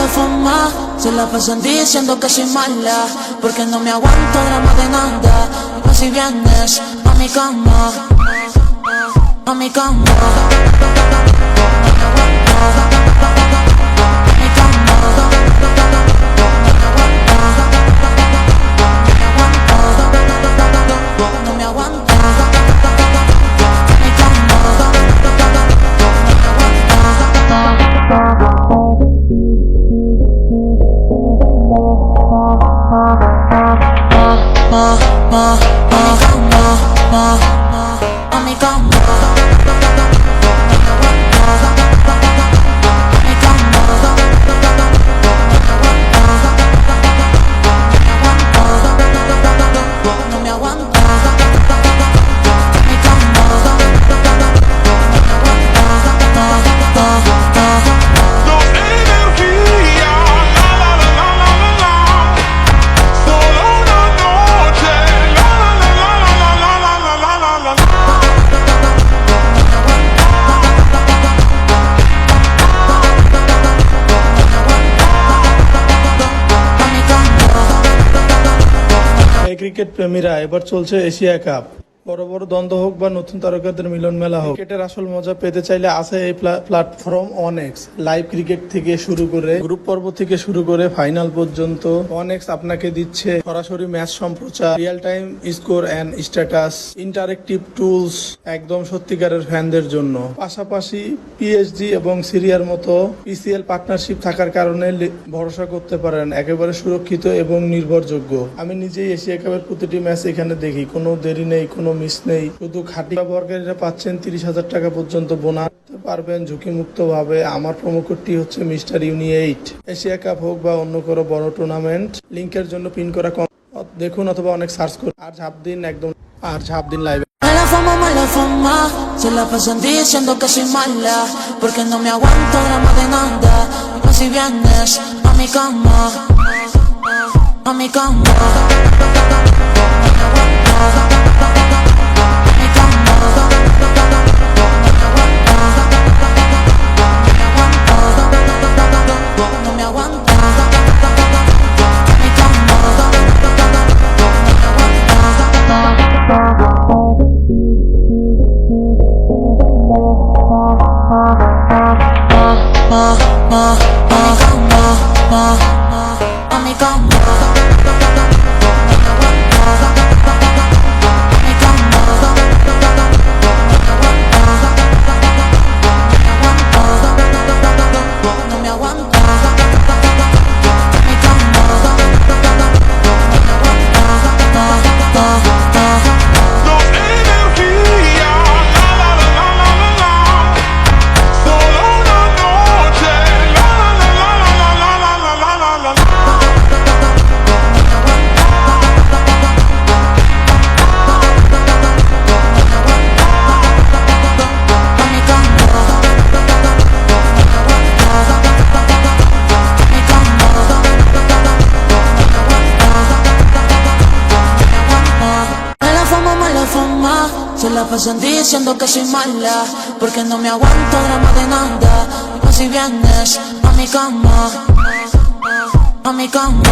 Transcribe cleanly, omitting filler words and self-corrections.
mala fama, se la pasan diciendo que soy mala, porque no me aguanto drama de nada. Y si vienes a mi cama, a mi cama, no me aguanto. Cricket প্রেমীরা, এবার চলছে Asia cup. বড় বড় দ্বন্দ্ব হোক বা নতুন তারকাদের মিলন মেলা হোক, ক্রিকেটের আসল মজা পেতে চাইলে আছে এই প্ল্যাটফর্ম OneX। লাইভ ক্রিকেট থেকে শুরু করে গ্রুপ পর্ব থেকে শুরু করে ফাইনাল পর্যন্ত OneX আপনাকে দিচ্ছে সরাসরি ম্যাচ সম্প্রচার, real time score and status, interactive tools, একদম সত্যিকারের ফ্যানদের জন্য। পাশাপাশি PSG এবং সিরিয়ার মতো PCL পার্টনারশিপ থাকার কারণে ভরসা করতে পারেন, একেবারে সুরক্ষিত এবং নির্ভরযোগ্য। আমি নিজেই এশিয়া কাপের প্রতিটি ম্যাচ এখানে দেখি, কোনো দেরি নেই, কোনো মিস নেই। শুধু খাঁটি ব্যবহারকারীরা পাচ্ছেন 30,000 টাকা পর্যন্ত বোনাস পারবেন ঝুঁকিমুক্ত ভাবে। আমার প্রোমো কোডটি হচ্ছে মিস্টার ইউনি8। এশিয়া কাপ হোক বা অন্য কোনো বড় টুর্নামেন্ট, লিংকের জন্য পিন করা দেখুন অথবা অনেক সার্চ করুন। আর ঝাঁপ দিন লাইভে। Mala fama, se la pasan diciendo que soy mala, porque no me aguanto drama de nada. Y si vienes a mi cama, a mi cama. Se la pasan diciendo que soy mala, porque no me aguanto drama de nada. Y si vienes a mi cama, a mi cama.